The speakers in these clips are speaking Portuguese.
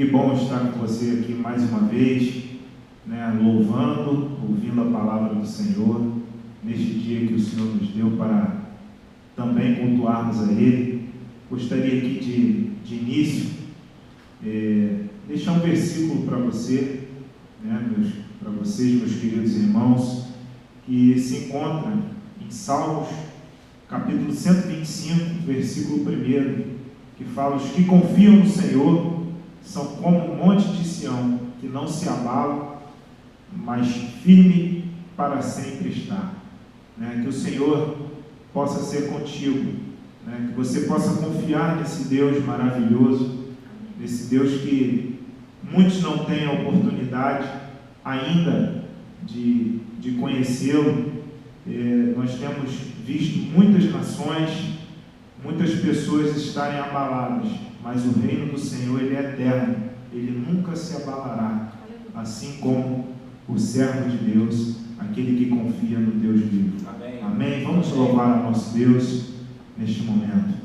Que bom estar com você aqui mais uma vez, né, louvando, ouvindo a palavra do Senhor, neste dia que o Senhor nos deu para também cultuarmos a Ele. Gostaria aqui de início, deixar um versículo para você, né, para vocês, meus queridos irmãos, que se encontra em Salmos, capítulo 125, versículo 1, que fala: os que confiam no Senhor são como um monte de Sião, que não se abala, mas firme para sempre está. Que o Senhor possa ser contigo, que você possa confiar nesse Deus maravilhoso, nesse Deus que muitos não têm a oportunidade ainda de conhecê-lo. Nós temos visto muitas nações, muitas pessoas estarem abaladas, mas o reino do Senhor, ele é eterno, ele nunca se abalará, assim como o servo de Deus, aquele que confia no Deus vivo. Amém. Amém. Vamos louvar a nosso Deus neste momento.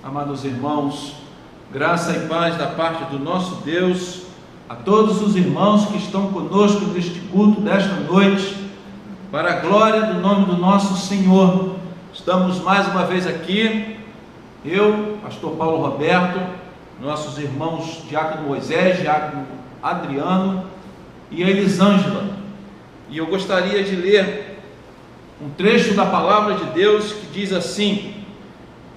Amados irmãos, Graça e paz da parte do nosso Deus a todos os irmãos que estão conosco neste culto desta noite, para a glória do nome do nosso Senhor. Estamos mais uma vez aqui, eu, pastor Paulo Roberto, nossos irmãos Diácono Moisés, Diácono Adriano e a Elisângela. E eu gostaria de ler um trecho da palavra de Deus que diz assim,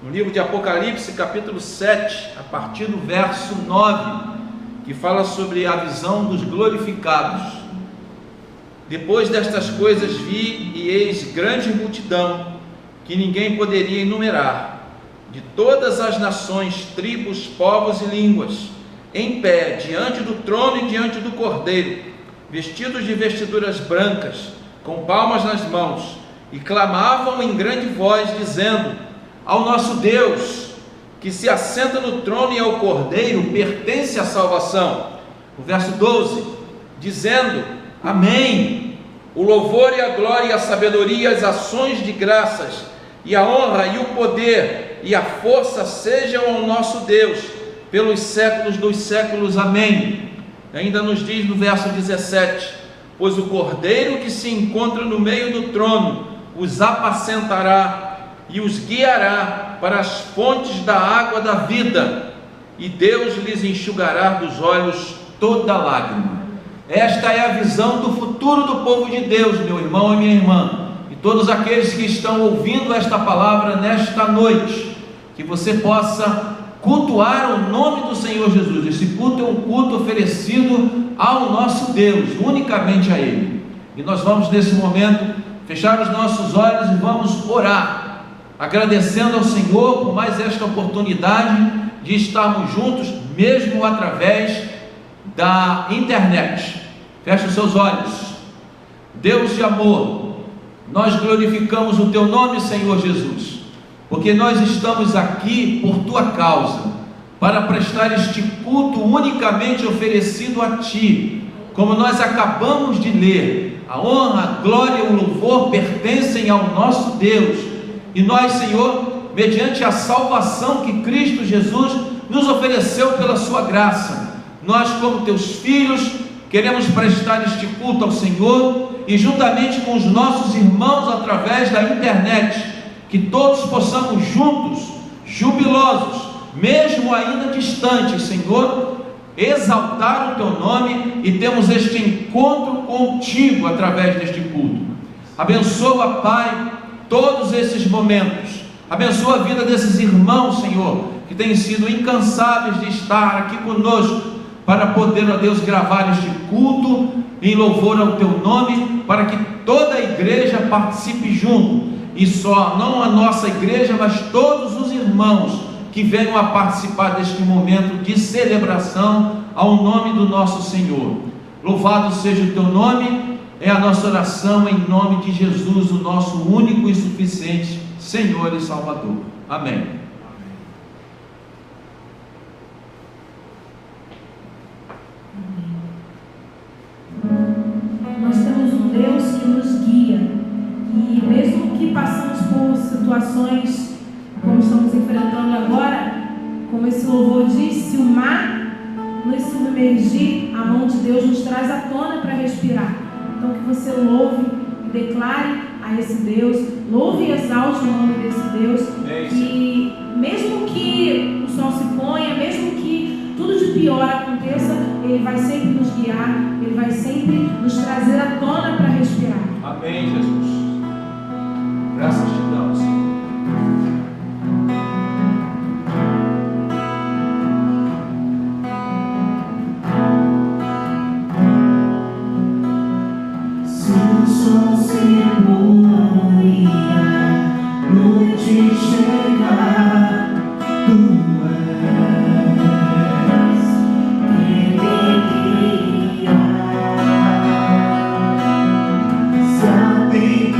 no livro de Apocalipse, capítulo 7, a partir do verso 9, que fala sobre a visão dos glorificados. Depois destas coisas vi, e eis grande multidão, que ninguém poderia enumerar, de todas as nações, tribos, povos e línguas, em pé, diante do trono e diante do Cordeiro, vestidos de vestiduras brancas, com palmas nas mãos, e clamavam em grande voz, dizendo: ao nosso Deus, que se assenta no trono, e ao Cordeiro pertence a salvação. O verso 12, dizendo: amém, o louvor e a glória e a sabedoria, as ações de graças, e a honra e o poder e a força sejam ao nosso Deus, pelos séculos dos séculos, amém. Ainda nos diz no verso 17: pois o Cordeiro que se encontra no meio do trono os apacentará e os guiará para as fontes da água da vida, e Deus lhes enxugará dos olhos toda lágrima. Esta é a visão do futuro do povo de Deus, meu irmão e minha irmã, e todos aqueles que estão ouvindo esta palavra nesta noite, que você possa cultuar o nome do Senhor Jesus. Esse culto é um culto oferecido ao nosso Deus, unicamente a Ele, e nós vamos nesse momento fechar os nossos olhos e vamos orar, agradecendo ao Senhor por mais esta oportunidade de estarmos juntos, mesmo através da internet. Feche os seus olhos. Deus de amor, nós glorificamos o Teu nome, Senhor Jesus, porque nós estamos aqui por Tua causa, para prestar este culto unicamente oferecido a Ti. Como nós acabamos de ler, a honra, a glória e o louvor pertencem ao nosso Deus, e nós, Senhor, mediante a salvação que Cristo Jesus nos ofereceu pela sua graça, nós, como Teus filhos, queremos prestar este culto ao Senhor, e juntamente com os nossos irmãos através da internet, que todos possamos juntos, jubilosos, mesmo ainda distantes, Senhor, exaltar o Teu nome e temos este encontro contigo através deste culto. Abençoa, Pai, todos esses momentos, abençoa a vida desses irmãos, Senhor, que têm sido incansáveis de estar aqui conosco, para poder, ó Deus, gravar este culto em louvor ao Teu nome, para que toda a igreja participe junto, e só, não a nossa igreja, mas todos os irmãos que venham a participar deste momento de celebração ao nome do nosso Senhor. Louvado seja o Teu nome, é a nossa oração em nome de Jesus, o nosso único e suficiente Senhor e Salvador. Amém. Nós temos um Deus que nos guia, e mesmo que passamos por situações como estamos enfrentando agora, como esse louvor diz, se o mar nos submergir, a mão de Deus nos traz à tona para respirar. Então que você louve e declare a esse Deus, louve e exalte o nome desse Deus, e mesmo que o sol se ponha, mesmo que tudo de pior aconteça, Ele vai sempre nos guiar, Ele vai sempre nos trazer à tona para respirar. Amém, Jesus. Graças te damos, Senhor. Something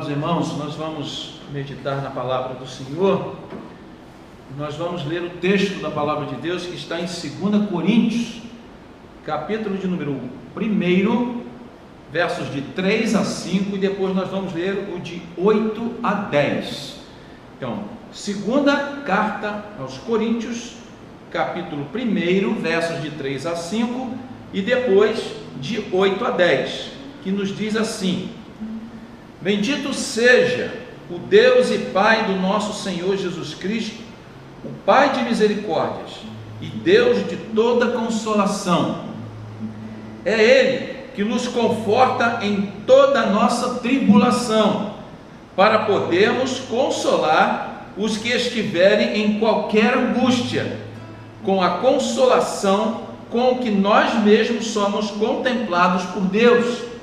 Amados irmãos, nós vamos meditar na palavra do Senhor. Nós vamos ler o texto da palavra de Deus que está em 2 Coríntios, capítulo de número 1, versos de 3 a 5, e depois nós vamos ler o de 8 a 10. Então, segunda carta aos Coríntios, capítulo 1, versos de 3 a 5, e depois de 8 a 10, que nos diz assim: Bendito seja o Deus e Pai do nosso Senhor Jesus Cristo, o Pai de misericórdias e Deus de toda consolação. É Ele que nos conforta em toda a nossa tribulação, para podermos consolar os que estiverem em qualquer angústia, com a consolação com que nós mesmos somos contemplados por Deus.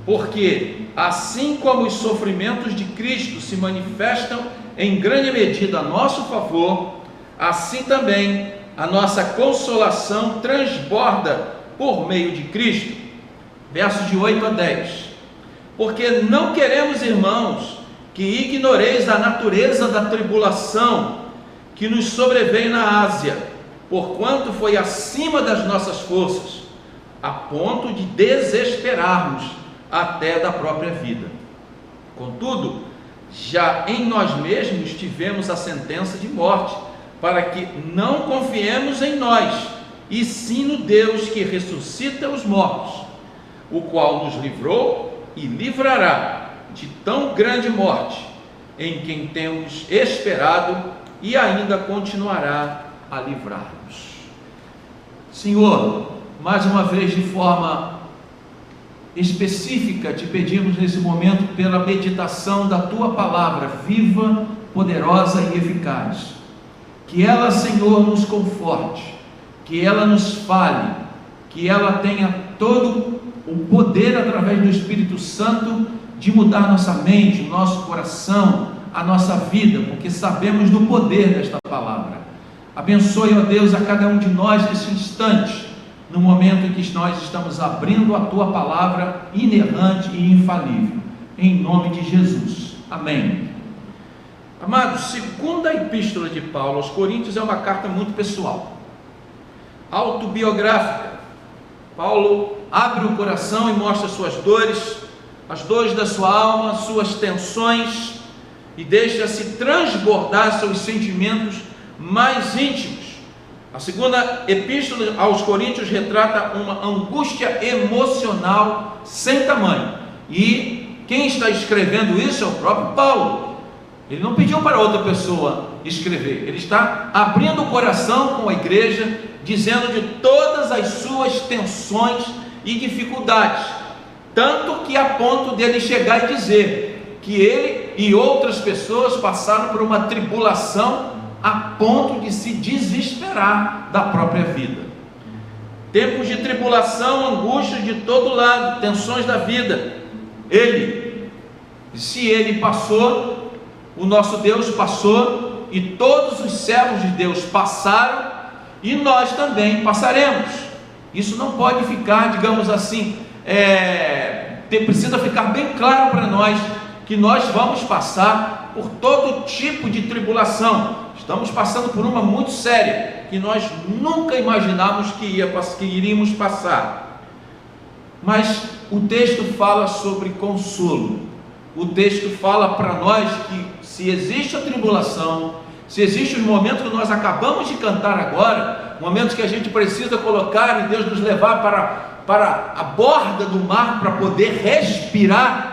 Porque, assim como os sofrimentos de Cristo se manifestam em grande medida a nosso favor, assim também a nossa consolação transborda por meio de Cristo. Versos de 8 a 10. Porque não queremos, irmãos, que ignoreis a natureza da tribulação que nos sobreveio na Ásia, porquanto foi acima das nossas forças, a ponto de desesperarmos até da própria vida. Contudo, já em nós mesmos tivemos a sentença de morte, para que não confiemos em nós, e sim no Deus que ressuscita os mortos, o qual nos livrou e livrará de tão grande morte, em quem temos esperado e ainda continuará a livrar-nos. Senhor, mais uma vez, de forma específica, te pedimos nesse momento pela meditação da tua palavra viva, poderosa e eficaz. Que ela, Senhor, nos conforte, que ela nos fale, que ela tenha todo o poder através do Espírito Santo de mudar nossa mente, o nosso coração, a nossa vida, porque sabemos do poder desta palavra. Abençoe, ó Deus, a cada um de nós nesse instante, no momento em que nós estamos abrindo a tua palavra inerrante e infalível, em nome de Jesus, amém. Amados, segunda epístola de Paulo aos Coríntios é uma carta muito pessoal, autobiográfica. Paulo abre o coração e mostra suas dores, as dores da sua alma, suas tensões, e deixa-se transbordar seus sentimentos mais íntimos. A segunda epístola aos Coríntios retrata uma angústia emocional sem tamanho, e quem está escrevendo isso é o próprio Paulo. Ele não pediu para outra pessoa escrever, ele está abrindo o coração com a igreja, dizendo de todas as suas tensões e dificuldades, tanto que a ponto dele chegar e dizer que ele e outras pessoas passaram por uma tribulação a ponto de se desesperar da própria vida. Tempos de tribulação, angústia de todo lado, tensões da vida. Se ele passou, o nosso Deus passou, e todos os servos de Deus passaram, e nós também passaremos. Isso não pode ficar, digamos assim, precisa ficar bem claro para nós, que nós vamos passar por todo tipo de tribulação. Estamos passando por uma muito séria, que nós nunca imaginávamos que iríamos passar. Mas o texto fala sobre consolo. O texto fala para nós que se existe a tribulação, se existe os momentos que nós acabamos de cantar agora, momentos que a gente precisa colocar e Deus nos levar para a borda do mar para poder respirar,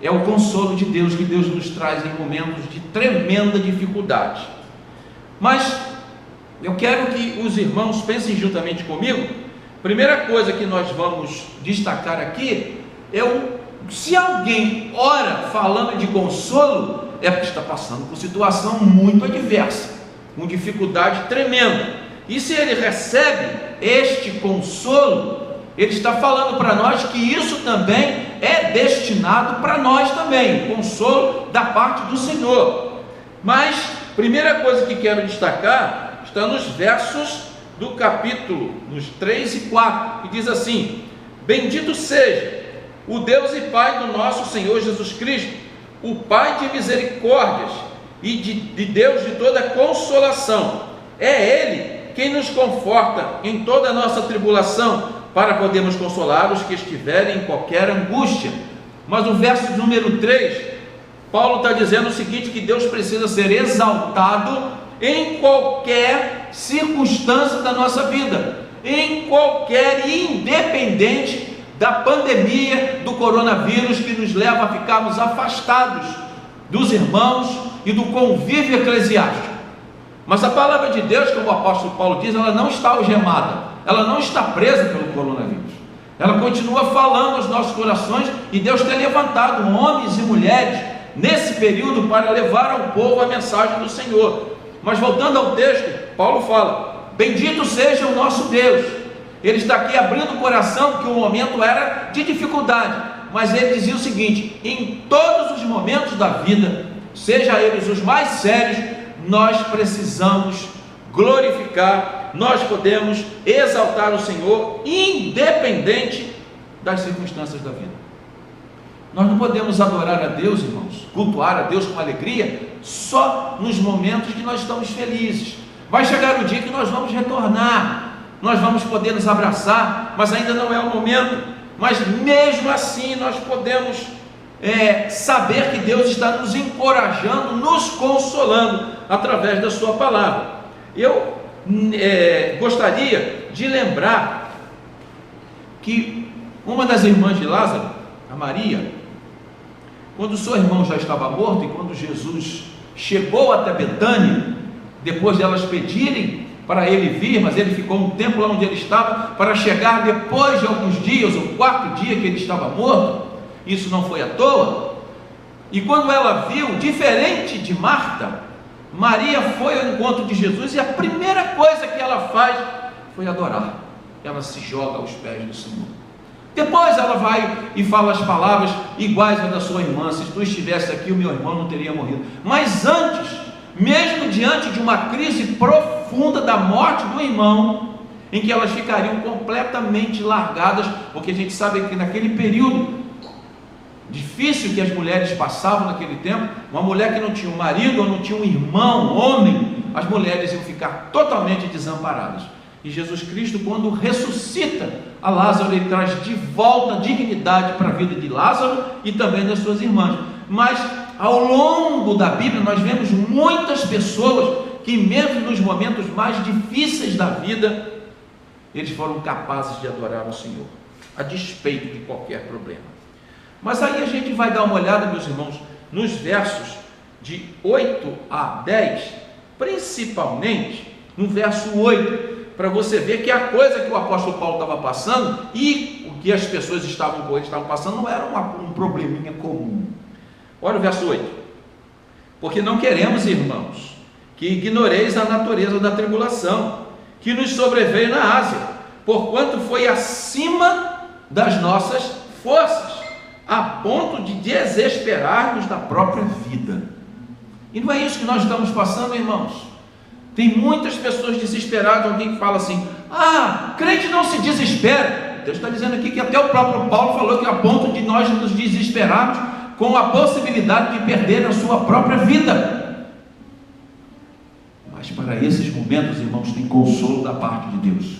é o consolo de Deus que Deus nos traz em momentos de tremenda dificuldade. Mas eu quero que os irmãos pensem juntamente comigo. Primeira coisa que nós vamos destacar aqui é se alguém ora falando de consolo, é porque está passando por situação muito adversa, com dificuldade tremenda. E se ele recebe este consolo, ele está falando para nós que isso também é destinado para nós também, consolo da parte do Senhor. Mas, primeira coisa que quero destacar, está nos versos do capítulo, nos 3 e 4, que diz assim: Bendito seja o Deus e Pai do nosso Senhor Jesus Cristo, o Pai de misericórdias e de Deus de toda consolação, é Ele quem nos conforta em toda a nossa tribulação, para podermos consolar os que estiverem em qualquer angústia. Mas no verso número 3, Paulo está dizendo o seguinte, que Deus precisa ser exaltado em qualquer circunstância da nossa vida, em qualquer, independente da pandemia do coronavírus, que nos leva a ficarmos afastados dos irmãos e do convívio eclesiástico. Mas a palavra de Deus, como o apóstolo Paulo diz, ela não está algemada, ela não está presa pelo coronavírus, ela continua falando aos nossos corações, e Deus tem levantado homens e mulheres nesse período para levar ao povo a mensagem do Senhor. Mas voltando ao texto, Paulo fala: bendito seja o nosso Deus. Ele está aqui abrindo o coração, que o momento era de dificuldade, mas ele dizia o seguinte: em todos os momentos da vida, seja eles os mais sérios, nós precisamos glorificar, nós podemos exaltar o Senhor, independente das circunstâncias da vida. Nós não podemos adorar a Deus, irmãos, cultuar a Deus com alegria, só nos momentos que nós estamos felizes. Vai chegar o dia que nós vamos retornar, nós vamos poder nos abraçar, mas ainda não é o momento. Mas mesmo assim nós podemos saber que Deus está nos encorajando, nos consolando através da sua palavra. Eu gostaria de lembrar que uma das irmãs de Lázaro, a Maria, quando o seu irmão já estava morto, e quando Jesus chegou até Betânia, depois de elas pedirem para ele vir, mas ele ficou um tempo lá onde ele estava, para chegar depois de alguns dias, o quarto dia que ele estava morto. Isso não foi à toa. E quando ela viu, diferente de Marta, Maria foi ao encontro de Jesus, e a primeira coisa que ela faz foi adorar. Ela se joga aos pés do Senhor. Depois ela vai e fala as palavras iguais às da sua irmã: se tu estivesse aqui, o meu irmão não teria morrido. Mas antes, mesmo diante de uma crise profunda da morte do irmão, em que elas ficariam completamente largadas, porque a gente sabe que naquele período difícil que as mulheres passavam naquele tempo, uma mulher que não tinha um marido ou não tinha um irmão, homem, as mulheres iam ficar totalmente desamparadas. E Jesus Cristo, quando ressuscita a Lázaro, ele traz de volta a dignidade para a vida de Lázaro e também das suas irmãs. Mas ao longo da Bíblia nós vemos muitas pessoas que, mesmo nos momentos mais difíceis da vida, eles foram capazes de adorar o Senhor, a despeito de qualquer problema. Mas aí a gente vai dar uma olhada, meus irmãos, nos versos de 8 a 10, principalmente no verso 8, para você ver que a coisa que o apóstolo Paulo estava passando e o que as pessoas estavam passando não era um probleminha comum. Olha o verso 8: porque não queremos, irmãos, que ignoreis a natureza da tribulação que nos sobreveio na Ásia, porquanto foi acima das nossas forças, a ponto de desesperarmos da própria vida. E não é isso que nós estamos passando, irmãos. Tem muitas pessoas desesperadas. Alguém que fala assim: crente não se desespera. Deus está dizendo aqui que até o próprio Paulo falou que a ponto de nós nos desesperarmos com a possibilidade de perder a sua própria vida. Mas para esses momentos, irmãos, tem consolo da parte de Deus,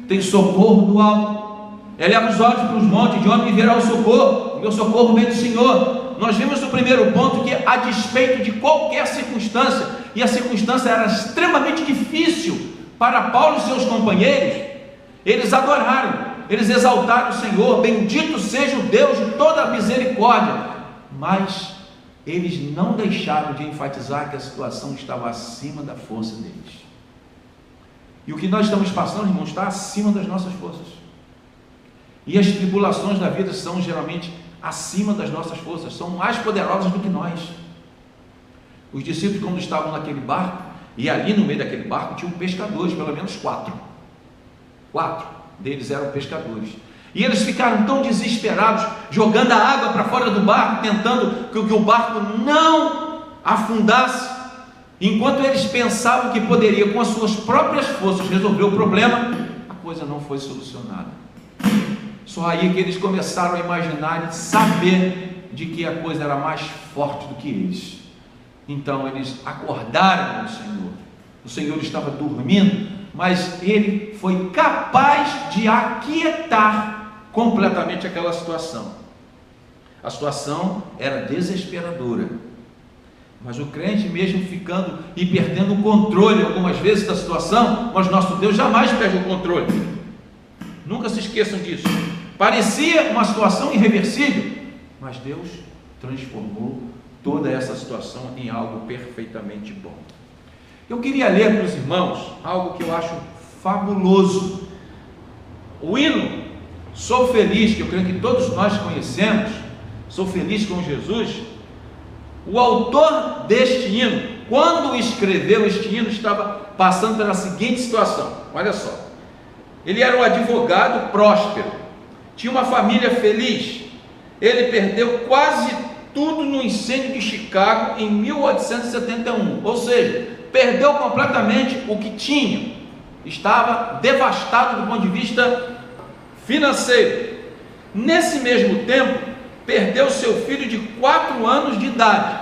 tem socorro do alto. Eleva os olhos para os montes, de onde me virá o socorro? O meu socorro vem do Senhor. Nós vimos no primeiro ponto que, a despeito de qualquer circunstância, e a circunstância era extremamente difícil para Paulo e seus companheiros, eles adoraram, eles exaltaram o Senhor. Bendito seja o Deus de toda a misericórdia. Mas eles não deixaram de enfatizar que a situação estava acima da força deles. E o que nós estamos passando, irmãos, está acima das nossas forças. E as tribulações da vida são geralmente acima das nossas forças, são mais poderosas do que nós. Os discípulos, quando estavam naquele barco, e ali no meio daquele barco tinham pescadores, pelo menos 4 deles eram pescadores, e eles ficaram tão desesperados, jogando a água para fora do barco, tentando que o barco não afundasse, enquanto eles pensavam que poderia com as suas próprias forças resolver o problema. A coisa não foi solucionada. Só aí que eles começaram a imaginar e saber de que a coisa era mais forte do que eles. Então eles acordaram no Senhor. O Senhor estava dormindo, mas ele foi capaz de aquietar completamente aquela situação. A situação era desesperadora, mas o crente, mesmo ficando e perdendo o controle algumas vezes da situação, mas nosso Deus jamais perde o controle. Nunca se esqueçam disso. Parecia uma situação irreversível, mas Deus transformou toda essa situação em algo perfeitamente bom. Eu queria ler para os irmãos algo que eu acho fabuloso. O hino Sou Feliz, que eu creio que todos nós conhecemos, Sou Feliz com Jesus. O autor deste hino, quando escreveu este hino, estava passando pela seguinte situação. Olha só, ele era um advogado próspero, tinha uma família feliz. Ele perdeu quase tudo no incêndio de Chicago em 1871, ou seja, perdeu completamente o que tinha, estava devastado do ponto de vista financeiro. Nesse mesmo tempo, perdeu seu filho de 4 anos de idade.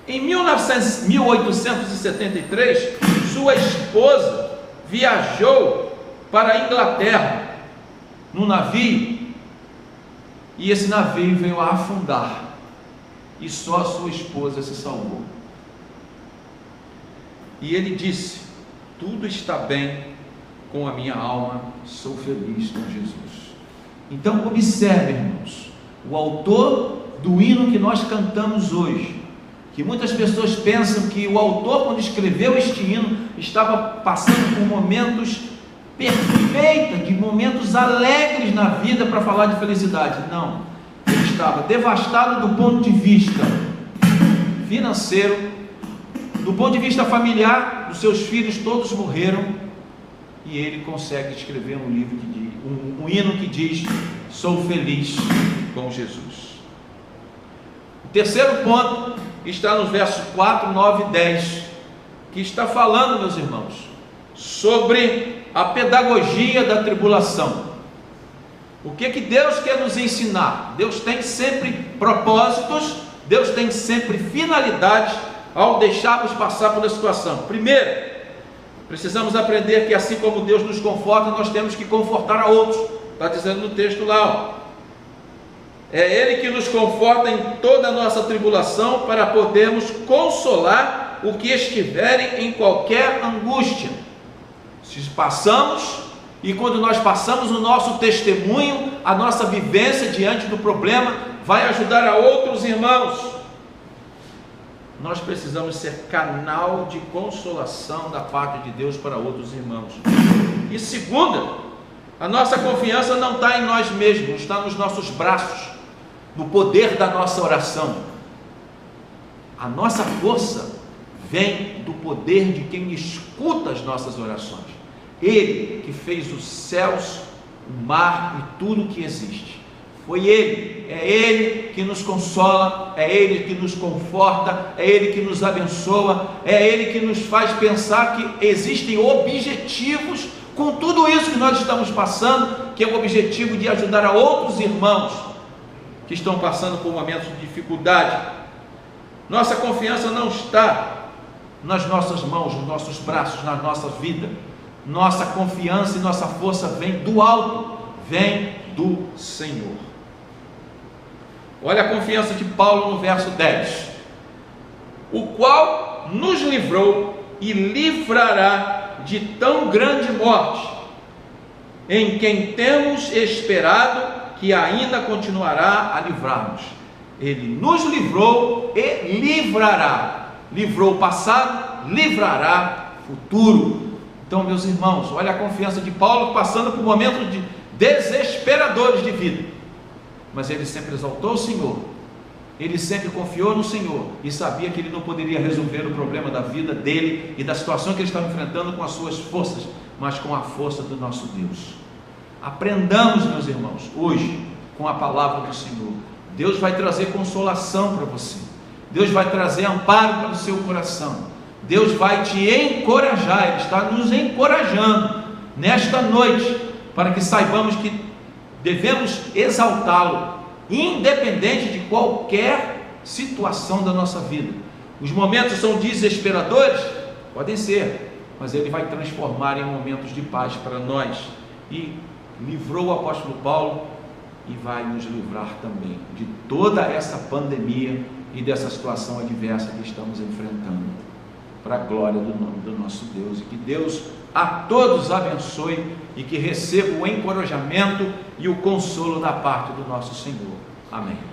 Em 1873, sua esposa viajou para a Inglaterra num navio, e esse navio veio a afundar, e só a sua esposa se salvou. E ele disse: tudo está bem com a minha alma, sou feliz com Jesus. Então observe, irmãos, o autor do hino que nós cantamos hoje, que muitas pessoas pensam que o autor, quando escreveu este hino, estava passando por momentos perfeitos, de momentos alegres na vida para falar de felicidade. Não, ele estava devastado do ponto de vista financeiro, do ponto de vista familiar. Os seus filhos todos morreram, e ele consegue escrever um livro que diz, um hino que diz: sou feliz com Jesus. O terceiro ponto está nos versos 4, 9 e 10, que está falando, meus irmãos, sobre a pedagogia da tribulação. O que Deus quer nos ensinar? Deus tem sempre propósitos, Deus tem sempre finalidades ao deixar-nos passar por uma situação. Primeiro, precisamos aprender que assim como Deus nos conforta, nós temos que confortar a outros. Está dizendo no texto lá, ó. É Ele que nos conforta em toda a nossa tribulação, para podermos consolar o que estiverem em qualquer angústia. Se passamos, e quando nós passamos, o nosso testemunho, a nossa vivência diante do problema, vai ajudar a outros irmãos. Nós precisamos ser canal de consolação da parte de Deus para outros irmãos. E segunda, a nossa confiança não está em nós mesmos, está nos nossos braços, no poder da nossa oração. A nossa força vem do poder de quem escuta as nossas orações. Ele que fez os céus, o mar e tudo que existe. Foi Ele, é Ele que nos consola, é Ele que nos conforta, é Ele que nos abençoa, é Ele que nos faz pensar que existem objetivos com tudo isso que nós estamos passando, que é o objetivo de ajudar a outros irmãos que estão passando por momentos de dificuldade. Nossa confiança não está nas nossas mãos, nos nossos braços, na nossa vida. Nossa confiança e nossa força vem do alto, vem do Senhor. Olha a confiança de Paulo no verso 10: o qual nos livrou e livrará de tão grande morte, em quem temos esperado que ainda continuará a livrar-nos. Ele nos livrou e livrará. Livrou o passado, livrará o futuro. Então, meus irmãos, olha a confiança de Paulo passando por momentos desesperadores de vida, mas ele sempre exaltou o Senhor, ele sempre confiou no Senhor e sabia que ele não poderia resolver o problema da vida dele e da situação que ele estava enfrentando com as suas forças, mas com a força do nosso Deus. Aprendamos, meus irmãos, hoje com a palavra do Senhor. Deus vai trazer consolação para você, Deus vai trazer amparo para o seu coração, Deus vai te encorajar. Ele está nos encorajando nesta noite, para que saibamos que devemos exaltá-lo, independente de qualquer situação da nossa vida. Os momentos são desesperadores? Podem ser, mas Ele vai transformar em momentos de paz para nós, e livrou o apóstolo Paulo e vai nos livrar também de toda essa pandemia e dessa situação adversa que estamos enfrentando, para a glória do nome do nosso Deus. E que Deus a todos abençoe e que receba o encorajamento e o consolo da parte do nosso Senhor. Amém.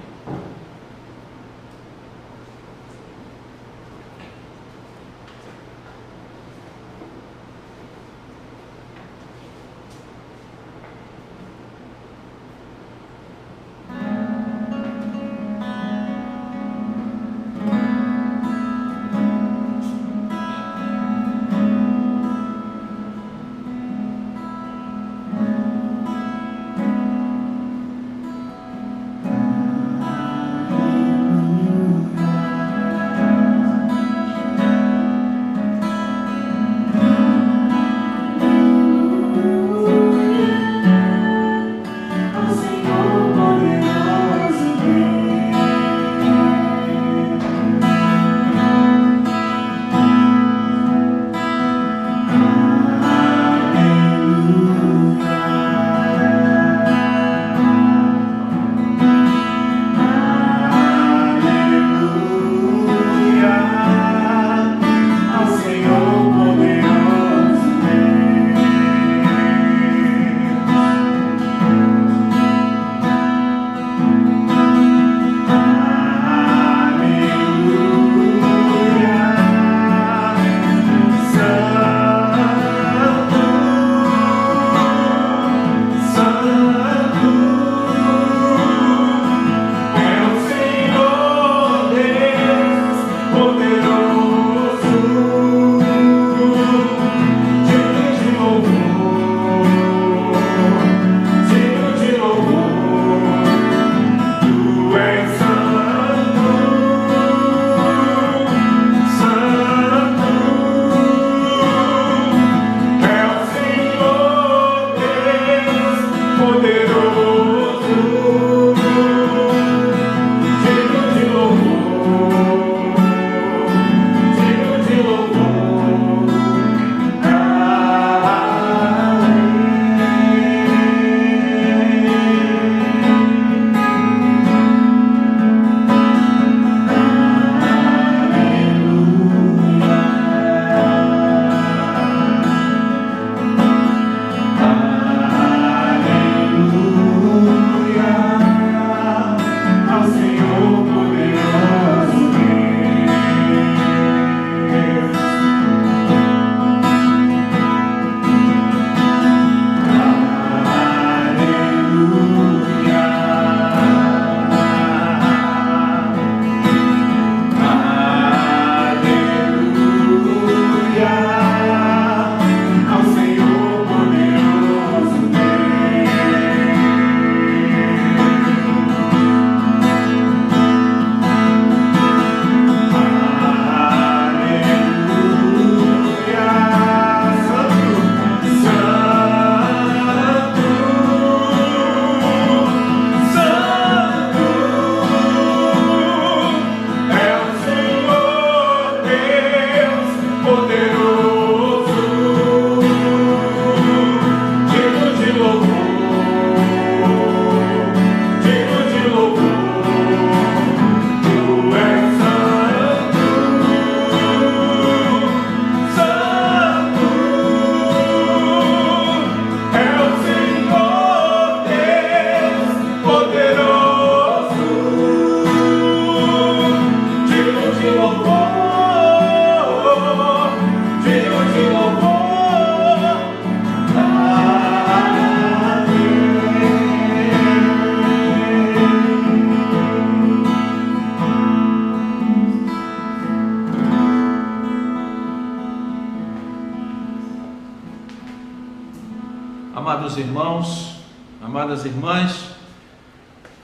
Amados irmãos, amadas irmãs,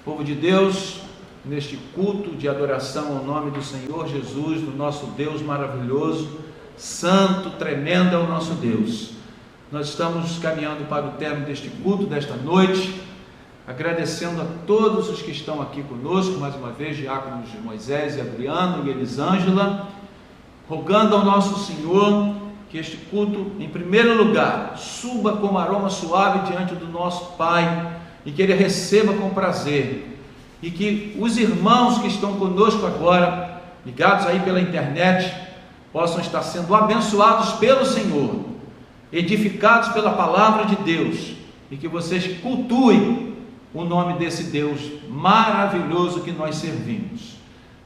povo de Deus, neste culto de adoração ao nome do Senhor Jesus, do nosso Deus maravilhoso, santo, tremendo é o nosso Deus. Nós estamos caminhando para o término deste culto, desta noite, agradecendo a todos os que estão aqui conosco, mais uma vez, diáconos Moisés e Adriano e Elisângela, rogando ao nosso Senhor que este culto, em primeiro lugar, suba como aroma suave diante do nosso Pai, e que Ele receba com prazer, e que os irmãos que estão conosco agora, ligados aí pela internet, possam estar sendo abençoados pelo Senhor, edificados pela palavra de Deus, e que vocês cultuem o nome desse Deus maravilhoso que nós servimos.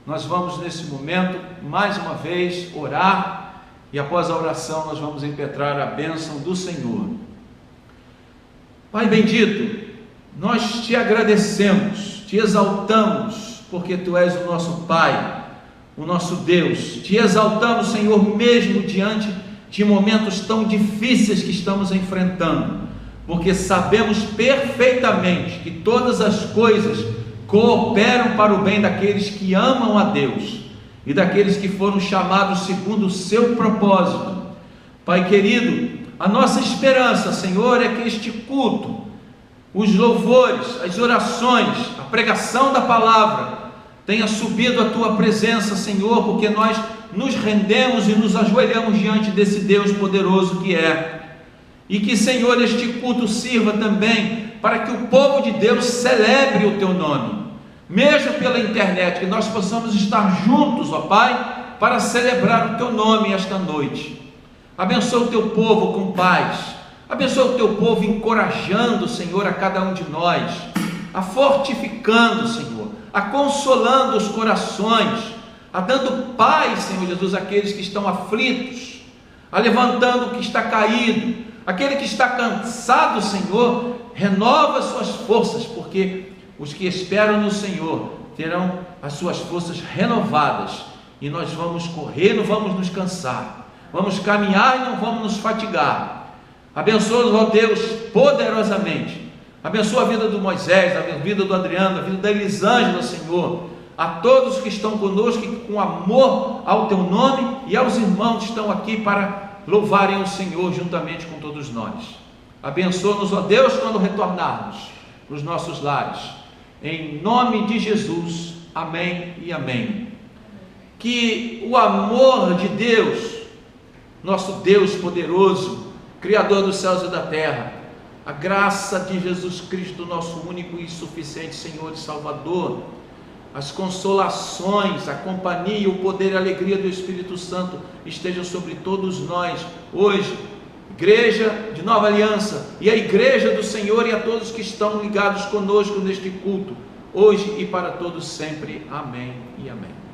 Nós vamos nesse momento, mais uma vez, orar, e após a oração nós vamos impetrar a bênção do Senhor. Pai bendito, nós te agradecemos, te exaltamos, porque Tu és o nosso Pai, o nosso Deus. Te exaltamos, Senhor, mesmo diante de momentos tão difíceis que estamos enfrentando, porque sabemos perfeitamente que todas as coisas cooperam para o bem daqueles que amam a Deus e daqueles que foram chamados segundo o seu propósito. Pai querido, a nossa esperança, Senhor, é que este culto, os louvores, as orações, a pregação da palavra, tenha subido a Tua presença, Senhor, porque nós nos rendemos e nos ajoelhamos diante desse Deus poderoso que é. E que, Senhor, este culto sirva também para que o povo de Deus celebre o Teu nome, mesmo pela internet, que nós possamos estar juntos, ó Pai, para celebrar o Teu nome esta noite. Abençoa o Teu povo com paz, abençoa o Teu povo encorajando, Senhor, a cada um de nós, a fortificando, Senhor, a consolando os corações, a dando paz, Senhor Jesus, àqueles que estão aflitos, a levantando o que está caído, aquele que está cansado, Senhor, renova suas forças, porque os que esperam no Senhor terão as suas forças renovadas, e nós vamos correr, não vamos nos cansar, vamos caminhar e não vamos nos fatigar. Abençoa-nos, ó Deus, poderosamente. Abençoa a vida do Moisés, a vida do Adriano, a vida da Elisângela, Senhor, a todos que estão conosco e com amor ao Teu nome, e aos irmãos que estão aqui para louvarem o Senhor juntamente com todos nós. Abençoa-nos, ó Deus, quando retornarmos para os nossos lares, em nome de Jesus, amém e amém. Que o amor de Deus, nosso Deus poderoso, Criador dos céus e da terra, a graça de Jesus Cristo, nosso único e suficiente Senhor e Salvador, as consolações, a companhia, o poder e a alegria do Espírito Santo estejam sobre todos nós, hoje, Igreja de Nova Aliança, e a Igreja do Senhor, e a todos que estão ligados conosco neste culto, hoje e para todos sempre. Amém e amém.